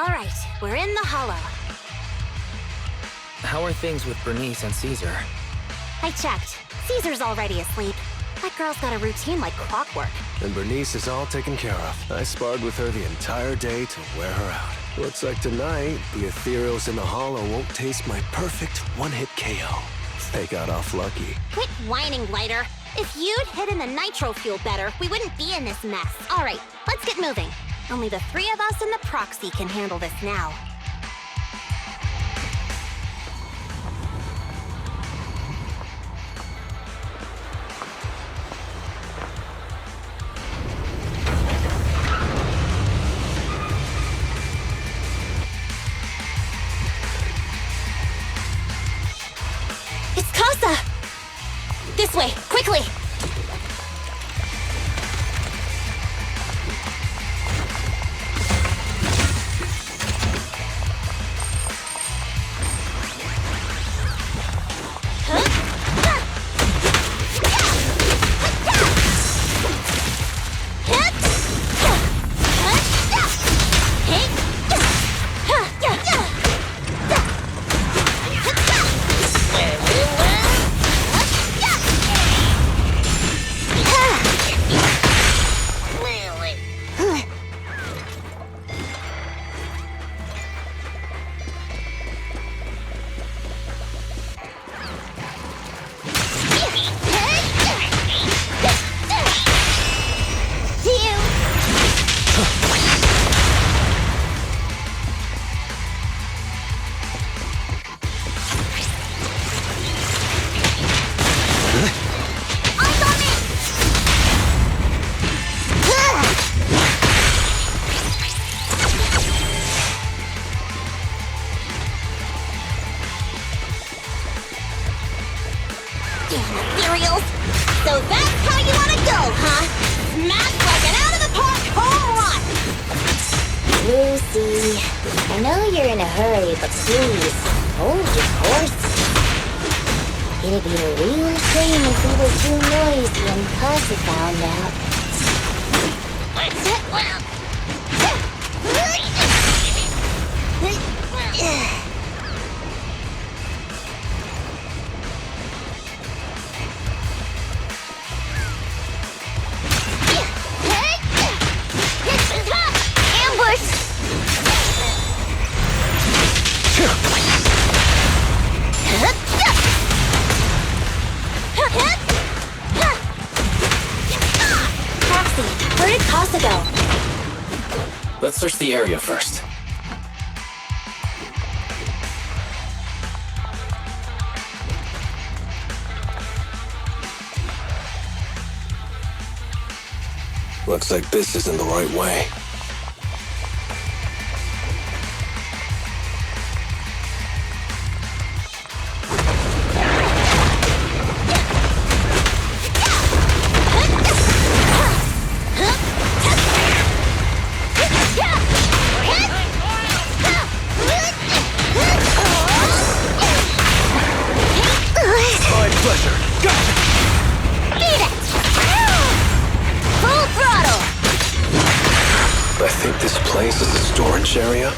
Alright, we're in the hollow. How are things with Bernice and Caesar? I checked. Caesar's already asleep. That girl's got a routine like clockwork. And Bernice is all taken care of. I sparred with her the entire day to wear her out. Looks like tonight, the ethereals in the hollow won't taste my perfect one-hit KO. They got off lucky. Quit whining, Lighter. If you'd hidden the nitro fuel better, we wouldn't be in this mess. Alright, let's get moving. Only the three of us and the proxy can handle this now. It's Casa! This way, quickly! Ethereals? So that's how you want to go, huh? Smash like an out-of-the-park home run! Lucy, I know you're in a hurry, but please, hold your horses. It'd be a real shame if we were too noisy and Casa found out. Where did Casa go? Let's search the area first. Looks like this isn't the right way. I think this place is a storage area.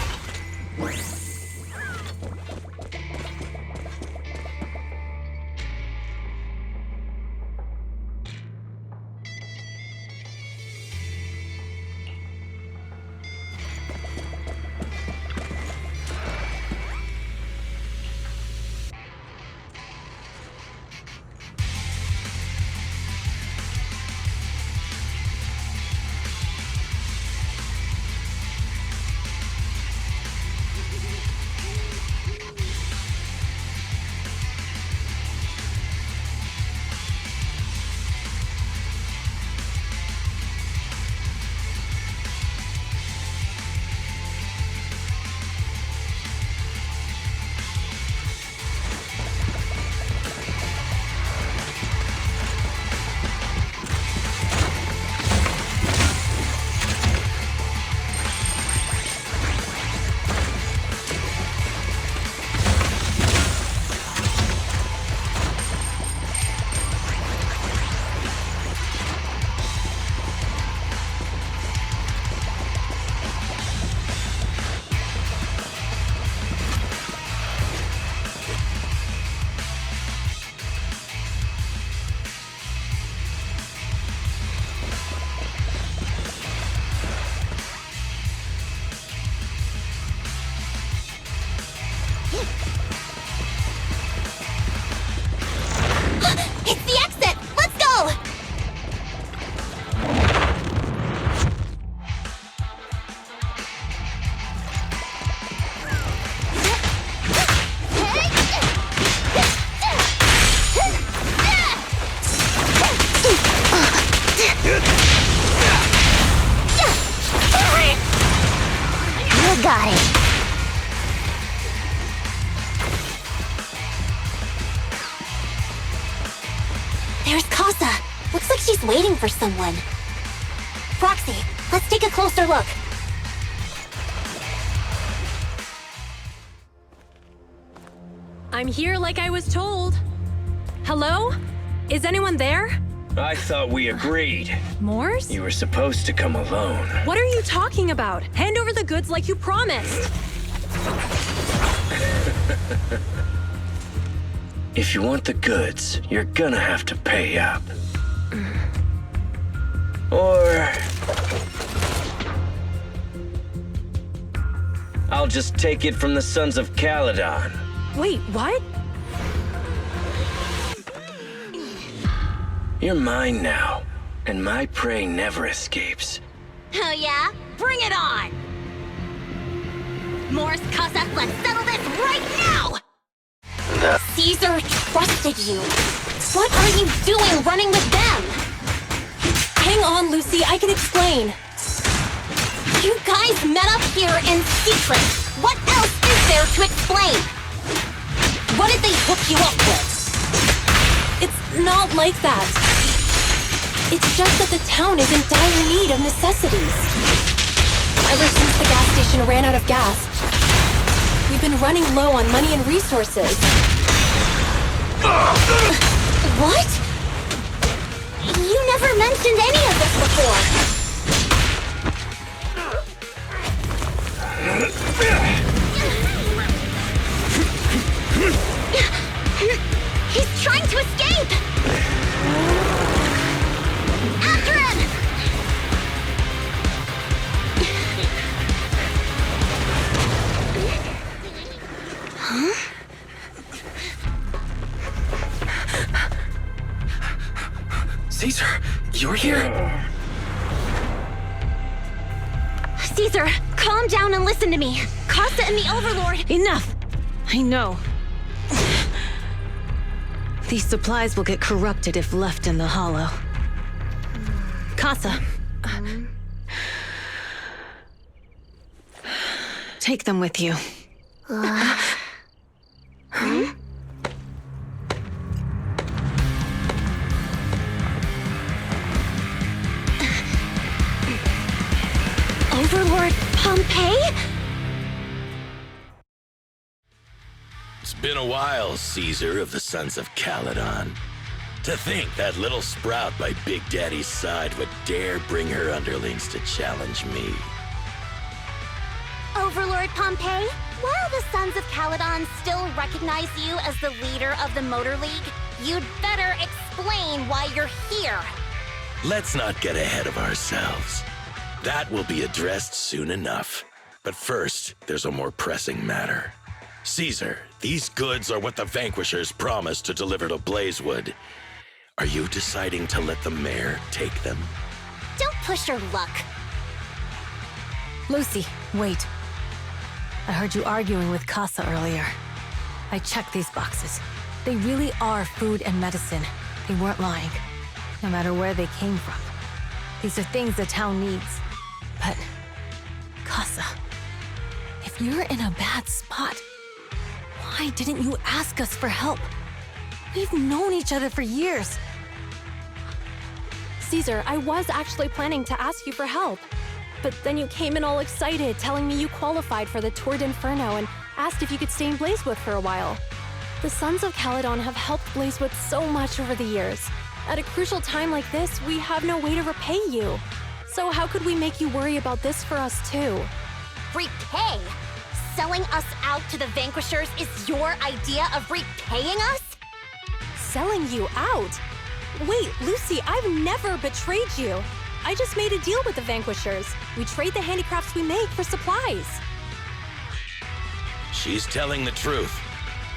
There's Casa. Looks like she's waiting for someone. Proxy, let's take a closer look. I'm here like I was told. Hello? Is anyone there? I thought we agreed. Morse? You were supposed to come alone. What are you talking about? Hand over the goods like you promised. If you want the goods, you're gonna have to pay up. Or... I'll just take it from the Sons of Caledon. Wait, what? You're mine now, and my prey never escapes. Oh yeah? Bring it on! Morse, Casa, let's settle this right now! Caesar trusted you. What are you doing running with them? Hang on, Lucy, I can explain. You guys met up here in secret. What else is there to explain? What did they hook you up with? It's not like that. It's just that the town is in dire need of necessities. Ever since the gas station ran out of gas, we've been running low on money and resources. What? You never mentioned any of this before. He's trying to escape! After him! Huh? Caesar, you're here? Caesar, calm down and listen to me. Casa and the Overlord... Enough! I know. These supplies will get corrupted if left in the hollow. Casa. Take them with you. Overlord Pompeii? It's been a while, Caesar of the Sons of Caledon. To think that little sprout by Big Daddy's side would dare bring her underlings to challenge me. Overlord Pompeii, while the Sons of Caledon still recognize you as the leader of the Motor League, you'd better explain why you're here. Let's not get ahead of ourselves. That will be addressed soon enough. But first, there's a more pressing matter. Caesar, these goods are what the Vanquishers promised to deliver to Blazewood. Are you deciding to let the mayor take them? Don't push your luck. Lucy, wait. I heard you arguing with Casa earlier. I checked these boxes. They really are food and medicine. They weren't lying, no matter where they came from. These are things the town needs. But, Casa, if you're in a bad spot, why didn't you ask us for help? We've known each other for years. Caesar, I was actually planning to ask you for help. But then you came in all excited, telling me you qualified for the Tour d'Inferno and asked if you could stay in Blazewood for a while. The Sons of Caledon have helped Blazewood so much over the years. At a crucial time like this, we have no way to repay you. So how could we make you worry about this for us too? Repay? Selling us out to the Vanquishers is your idea of repaying us? Selling you out? Wait, Lucy, I've never betrayed you. I just made a deal with the Vanquishers. We trade the handicrafts we make for supplies. She's telling the truth.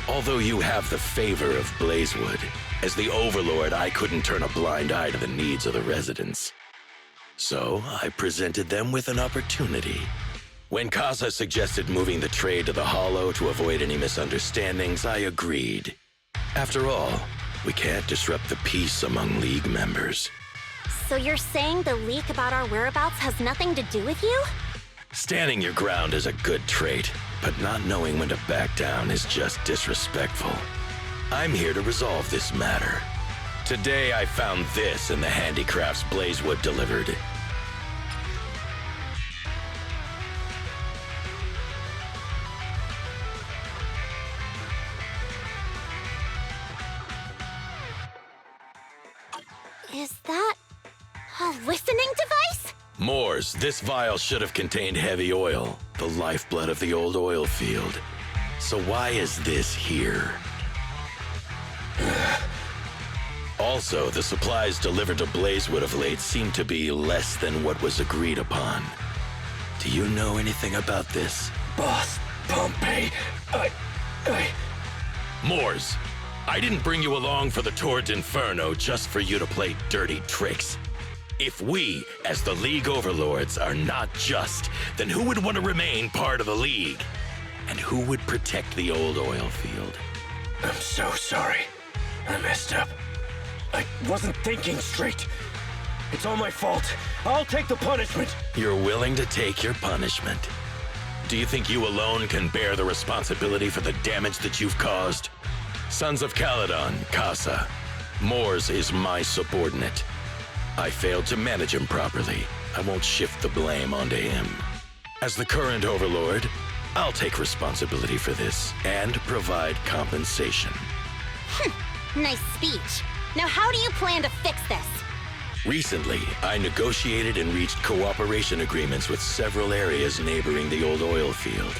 Although you have the favor of Blazewood, as the Overlord, I couldn't turn a blind eye to the needs of the residents. So I presented them with an opportunity. When Casa suggested moving the trade to the Hollow to avoid any misunderstandings, I agreed. After all, we can't disrupt the peace among League members. So you're saying the leak about our whereabouts has nothing to do with you? Standing your ground is a good trait, but not knowing when to back down is just disrespectful. I'm here to resolve this matter. Today I found this in the handicrafts Blazewood delivered. Is that a listening device? Moors, this vial should have contained heavy oil, the lifeblood of the old oil field. So why is this here? Also, the supplies delivered to Blazewood of late seem to be less than what was agreed upon. Do you know anything about this? Boss, Pompey, Moors, I didn't bring you along for the Tour d'Inferno just for you to play dirty tricks. If we, as the League Overlords, are not just, then who would want to remain part of the League? And who would protect the old oil field? I'm so sorry. I messed up. I wasn't thinking straight. It's all my fault. I'll take the punishment. You're willing to take your punishment. Do you think you alone can bear the responsibility for the damage that you've caused? Sons of Caledon, Casa. Moors is my subordinate. I failed to manage him properly. I won't shift the blame onto him. As the current overlord, I'll take responsibility for this and provide compensation. Nice speech. Now how do you plan to fix this? Recently, I negotiated and reached cooperation agreements with several areas neighboring the old oil field.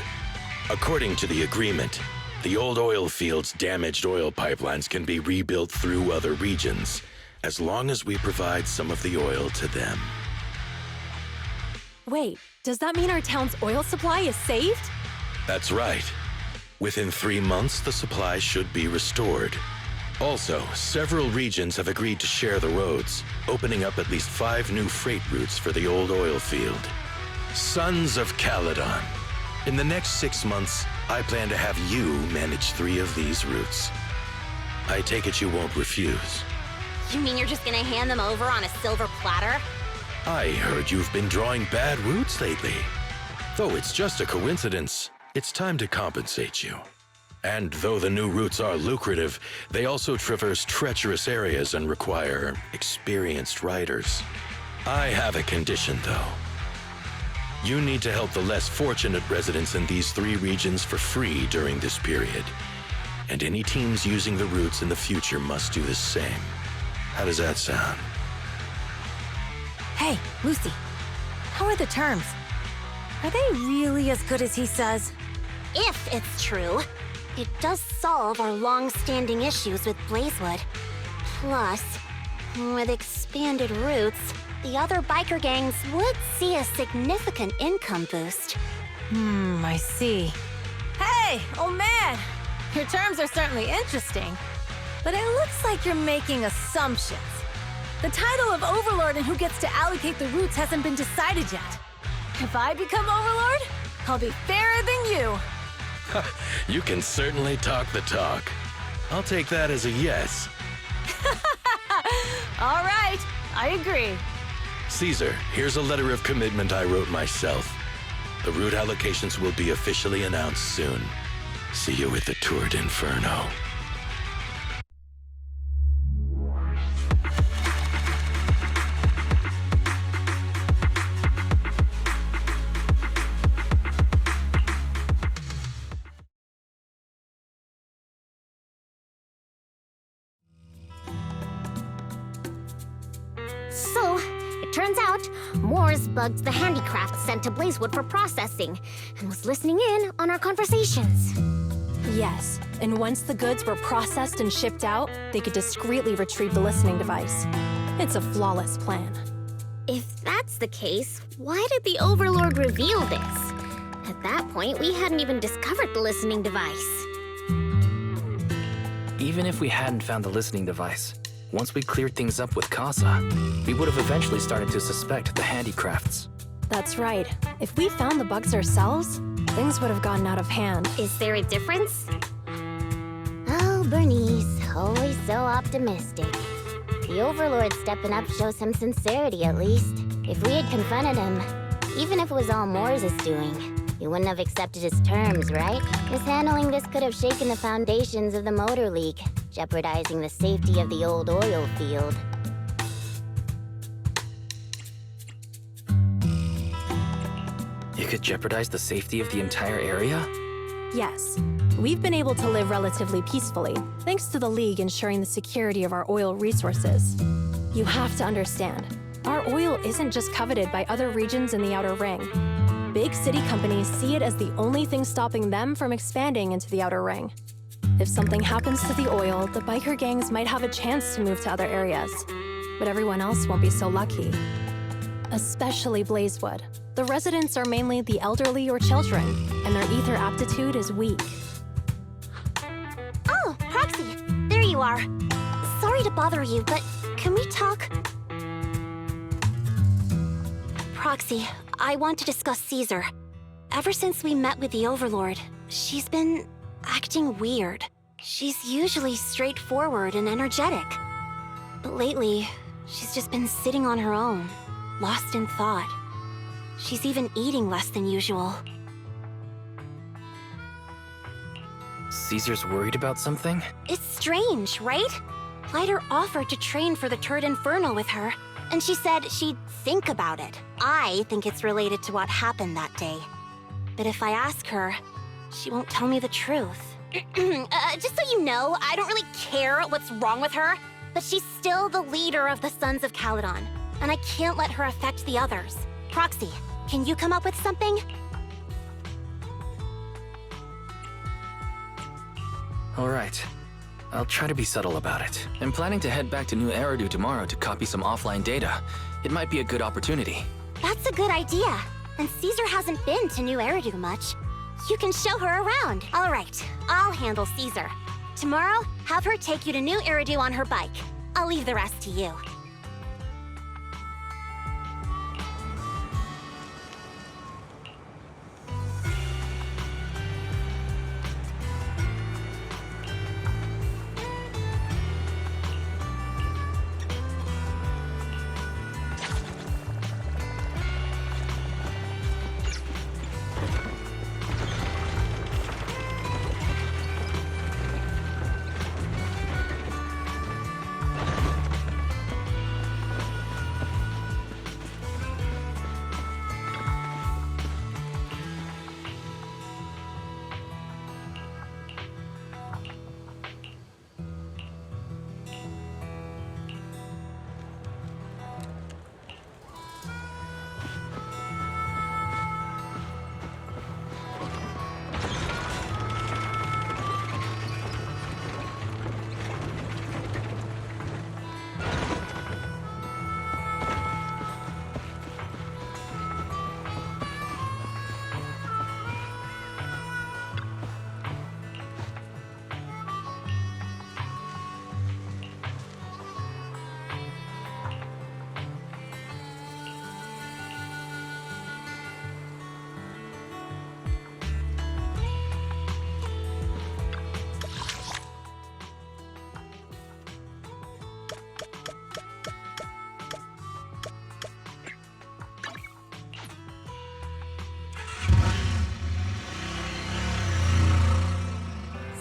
According to the agreement, the old oil field's damaged oil pipelines can be rebuilt through other regions, as long as we provide some of the oil to them. Wait, does that mean our town's oil supply is saved? That's right. Within 3 months, the supply should be restored. Also, several regions have agreed to share the roads, opening up at least 5 new freight routes for the old oil field. Sons of Caledon. In the next 6 months, I plan to have you manage 3 of these routes. I take it you won't refuse. You mean you're just gonna hand them over on a silver platter? I heard you've been drawing bad routes lately. Though it's just a coincidence, it's time to compensate you. And though the new routes are lucrative, they also traverse treacherous areas and require experienced riders. I have a condition, though. You need to help the less fortunate residents in these 3 regions for free during this period. And any teams using the routes in the future must do the same. How does that sound? Hey, Lucy. How are the terms? Are they really as good as he says? If it's true, it does solve our long-standing issues with Blazewood. Plus, with expanded routes, the other biker gangs would see a significant income boost. I see. Hey, oh man! Your terms are certainly interesting. But it looks like you're making assumptions. The title of Overlord and who gets to allocate the routes hasn't been decided yet. If I become Overlord, I'll be fairer than you. You can certainly talk the talk. I'll take that as a yes. All right, I agree. Caesar, here's a letter of commitment I wrote myself. The route allocations will be officially announced soon. See you at the Tour d'Inferno. So, it turns out, Moores bugged the handicraft sent to Blazewood for processing, and was listening in on our conversations. Yes, and once the goods were processed and shipped out, they could discreetly retrieve the listening device. It's a flawless plan. If that's the case, why did the Overlord reveal this? At that point, we hadn't even discovered the listening device. Even if we hadn't found the listening device, once we cleared things up with Casa, we would have eventually started to suspect the handicrafts. That's right. If we found the bugs ourselves, things would have gotten out of hand. Is there a difference? Oh, Bernice, always so optimistic. The Overlord stepping up shows some sincerity, at least. If we had confronted him, even if it was all Moores' doing, You wouldn't have accepted his terms, right? Mishandling this could have shaken the foundations of the Motor League, jeopardizing the safety of the old oil field. You could jeopardize the safety of the entire area? Yes. We've been able to live relatively peacefully, thanks to the League ensuring the security of our oil resources. You have to understand, our oil isn't just coveted by other regions in the Outer Ring. Big city companies see it as the only thing stopping them from expanding into the Outer Ring. If something happens to the oil, the biker gangs might have a chance to move to other areas. But everyone else won't be so lucky. Especially Blazewood. The residents are mainly the elderly or children, and their ether aptitude is weak. Oh, Proxy, there you are. Sorry to bother you, but can we talk? Proxy, I want to discuss Caesar. Ever since we met with the Overlord, she's been acting weird. She's usually straightforward and energetic. But lately, she's just been sitting on her own, lost in thought. She's even eating less than usual. Caesar's worried about something? It's strange, right? Lighter offered to train for the Turd Inferno with her, and she said she'd think about it. I think it's related to what happened that day. But if I ask her, she won't tell me the truth. Just so you know, I don't really care what's wrong with her, but she's still the leader of the Sons of Caledon, and I can't let her affect the others. Proxy, can you come up with something? All right. I'll try to be subtle about it. I'm planning to head back to New Eridu tomorrow to copy some offline data. It might be a good opportunity. That's a good idea. And Caesar hasn't been to New Eridu much. You can show her around. All right, I'll handle Caesar. Tomorrow, have her take you to New Eridu on her bike. I'll leave the rest to you.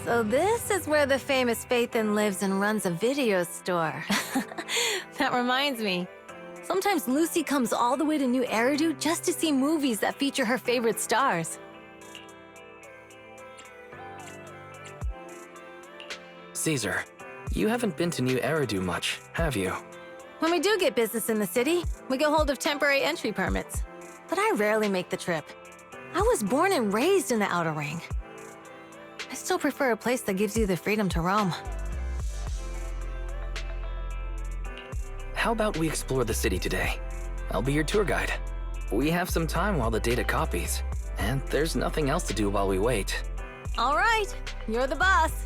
So this is where the famous Phaethon lives and runs a video store. That reminds me. Sometimes Lucy comes all the way to New Eridu just to see movies that feature her favorite stars. Caesar, you haven't been to New Eridu much, have you? When we do get business in the city, we get hold of temporary entry permits. But I rarely make the trip. I was born and raised in the Outer Ring. I still prefer a place that gives you the freedom to roam. How about we explore the city today? I'll be your tour guide. We have some time while the data copies, and there's nothing else to do while we wait. All right, you're the boss.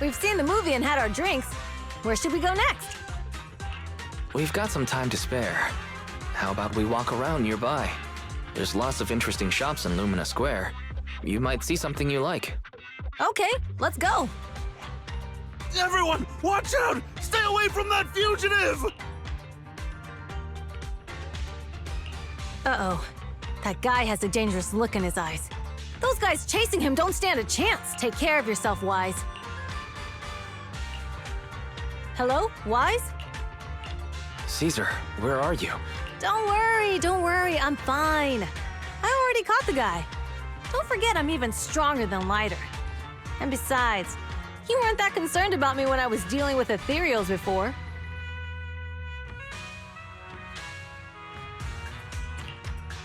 We've seen the movie and had our drinks. Where should we go next? We've got some time to spare. How about we walk around nearby? There's lots of interesting shops in Lumina Square. You might see something you like. Okay, let's go. Everyone, watch out! Stay away from that fugitive! Uh-oh. That guy has a dangerous look in his eyes. Those guys chasing him don't stand a chance. Take care of yourself, Wise. Hello, Wise? Caesar, where are you? Don't worry, I'm fine. I already caught the guy. Don't forget I'm even stronger than Lighter. And besides, you weren't that concerned about me when I was dealing with ethereals before.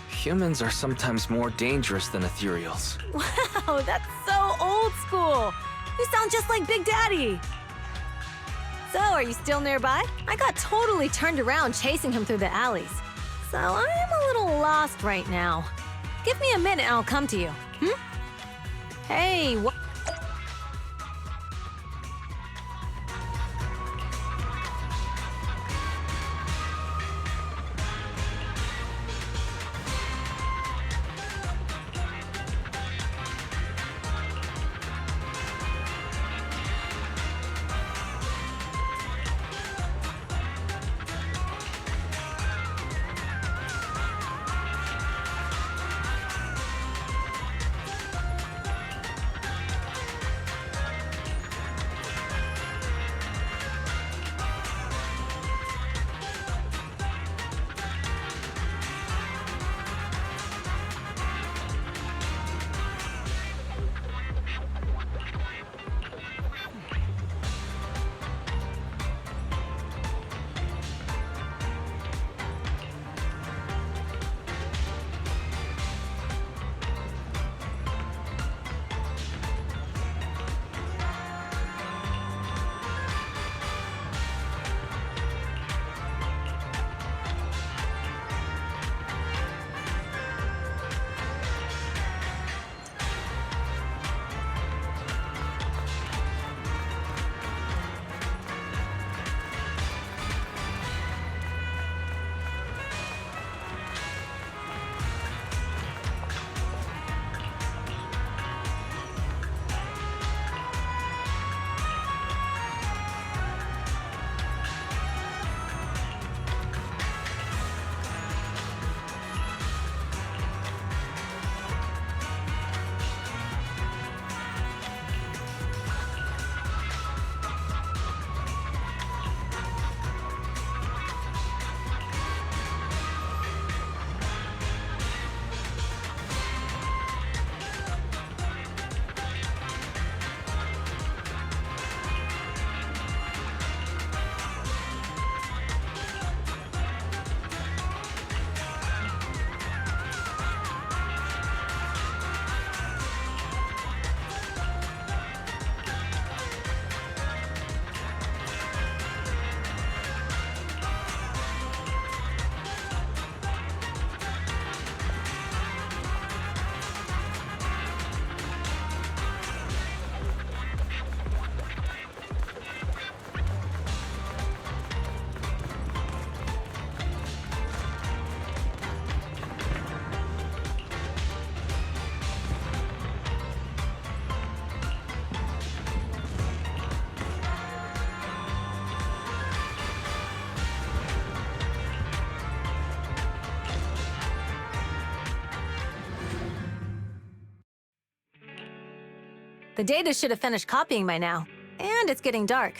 Humans are sometimes more dangerous than ethereals. Wow, that's so old school. You sound just like Big Daddy. So, are you still nearby? I got totally turned around chasing him through the alleys. So, I'm a little lost right now. Give me a minute and I'll come to you. Hey, what? The data should have finished copying by now. And it's getting dark.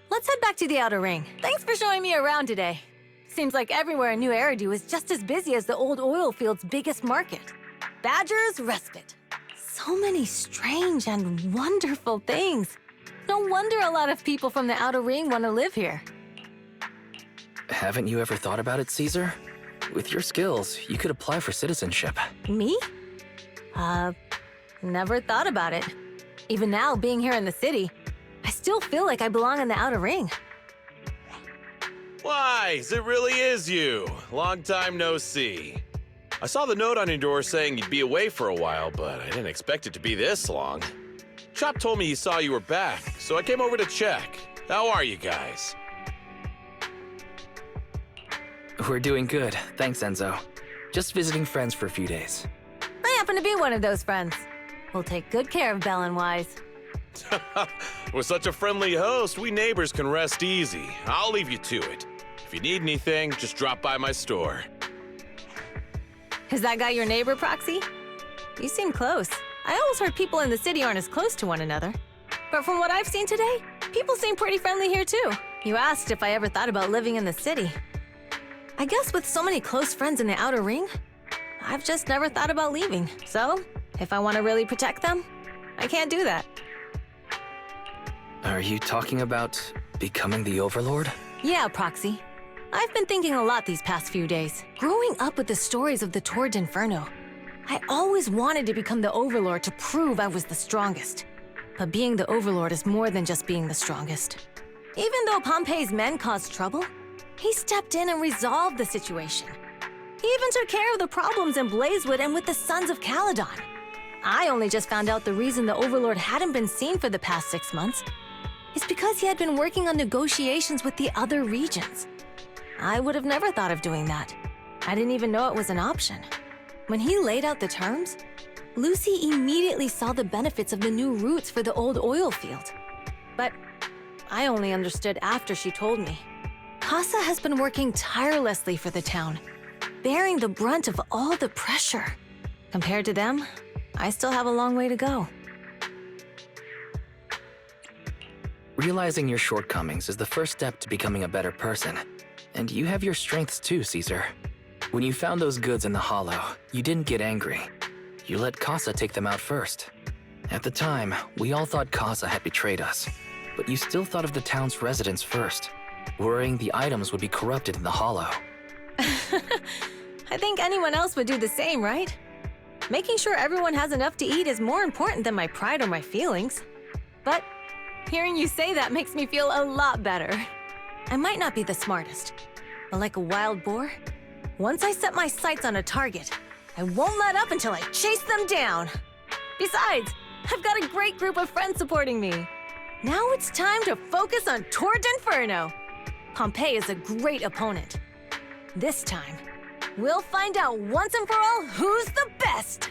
Let's head back to the Outer Ring. Thanks for showing me around today. Seems like everywhere in New Eridu is just as busy as the old oil field's biggest market. Badger's Respite. So many strange and wonderful things. No wonder a lot of people from the Outer Ring want to live here. Haven't you ever thought about it, Caesar? With your skills, you could apply for citizenship. Me? Never thought about it. Even now, being here in the city, I still feel like I belong in the Outer Ring. Wise, it really is you. Long time no see. I saw the note on your door saying you'd be away for a while, but I didn't expect it to be this long. Chop told me he saw you were back, so I came over to check. How are you guys? We're doing good, thanks, Enzo. Just visiting friends for a few days. I happen to be one of those friends. We'll take good care of Belle and Wise. With such a friendly host, we neighbors can rest easy. I'll leave you to it. If you need anything, just drop by my store. Is that guy your neighbor, Proxy? You seem close. I always heard people in the city aren't as close to one another. But from what I've seen today, people seem pretty friendly here too. You asked if I ever thought about living in the city. I guess with so many close friends in the outer ring, I've just never thought about leaving. So, if I want to really protect them, I can't do that. Are you talking about becoming the Overlord? Yeah, Proxy. I've been thinking a lot these past few days. Growing up with the stories of the Torrid Inferno, I always wanted to become the Overlord to prove I was the strongest. But being the Overlord is more than just being the strongest. Even though Pompey's men caused trouble, he stepped in and resolved the situation. He even took care of the problems in Blazewood and with the Sons of Caledon. I only just found out the reason the Overlord hadn't been seen for the past 6 months is because he had been working on negotiations with the other regions. I would have never thought of doing that. I didn't even know it was an option. When he laid out the terms, Lucy immediately saw the benefits of the new routes for the old oil field. But I only understood after she told me. Casa has been working tirelessly for the town, bearing the brunt of all the pressure. Compared to them, I still have a long way to go. Realizing your shortcomings is the first step to becoming a better person. And you have your strengths too, Caesar. When you found those goods in the Hollow, you didn't get angry. You let Casa take them out first. At the time, we all thought Casa had betrayed us. But you still thought of the town's residents first, worrying the items would be corrupted in the Hollow. I think anyone else would do the same, right? Making sure everyone has enough to eat is more important than my pride or my feelings. But hearing you say that makes me feel a lot better. I might not be the smartest, but like a wild boar, once I set my sights on a target, I won't let up until I chase them down. Besides, I've got a great group of friends supporting me. Now it's time to focus on Torrid Inferno. Pompey is a great opponent. This time, we'll find out once and for all who's the best!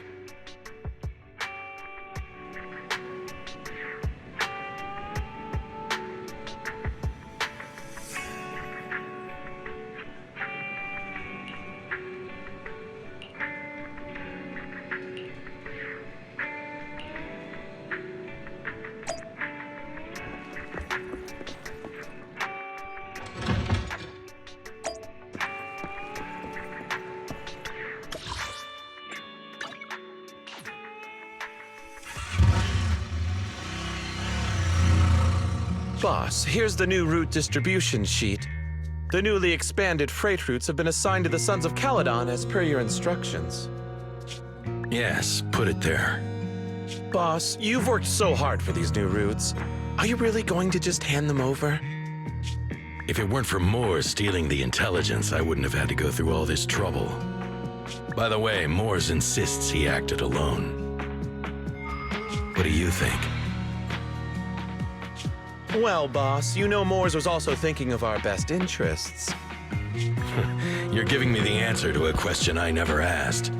Boss, here's the new route distribution sheet. The newly expanded freight routes have been assigned to the Sons of Caledon as per your instructions. Yes, put it there. Boss, you've worked so hard for these new routes. Are you really going to just hand them over? If it weren't for Moore stealing the intelligence, I wouldn't have had to go through all this trouble. By the way, Moores insists he acted alone. What do you think? Well, boss, you know Moores was also thinking of our best interests. You're giving me the answer to a question I never asked.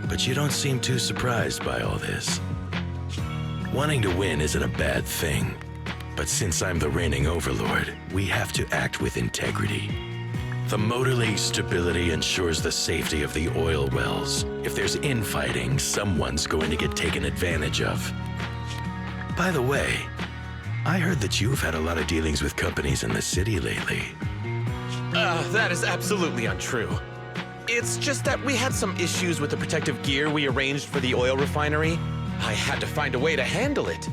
But you don't seem too surprised by all this. Wanting to win isn't a bad thing. But since I'm the reigning overlord, we have to act with integrity. The Motor League's stability ensures the safety of the oil wells. If there's infighting, someone's going to get taken advantage of. By the way, I heard that you've had a lot of dealings with companies in the city lately. That is absolutely untrue. It's just that we had some issues with the protective gear we arranged for the oil refinery. I had to find a way to handle it.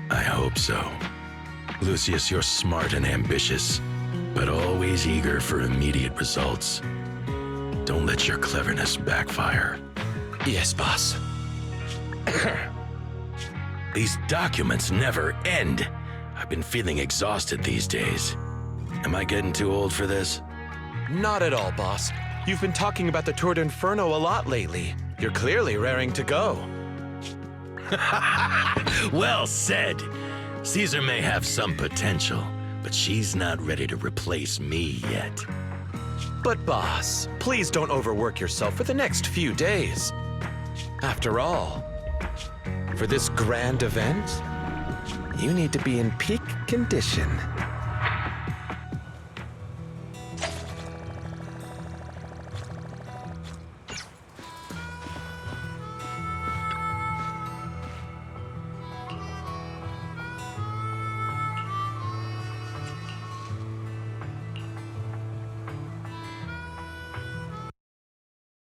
I hope so. Lucius, you're smart and ambitious, but always eager for immediate results. Don't let your cleverness backfire. Yes, boss. These documents never end. I've been feeling exhausted these days. Am I getting too old for this? Not at all, boss. You've been talking about the Torrid Inferno a lot lately. You're clearly raring to go. Well said. Caesar may have some potential, but she's not ready to replace me yet. But boss, please don't overwork yourself for the next few days. After all, for this grand event, you need to be in peak condition.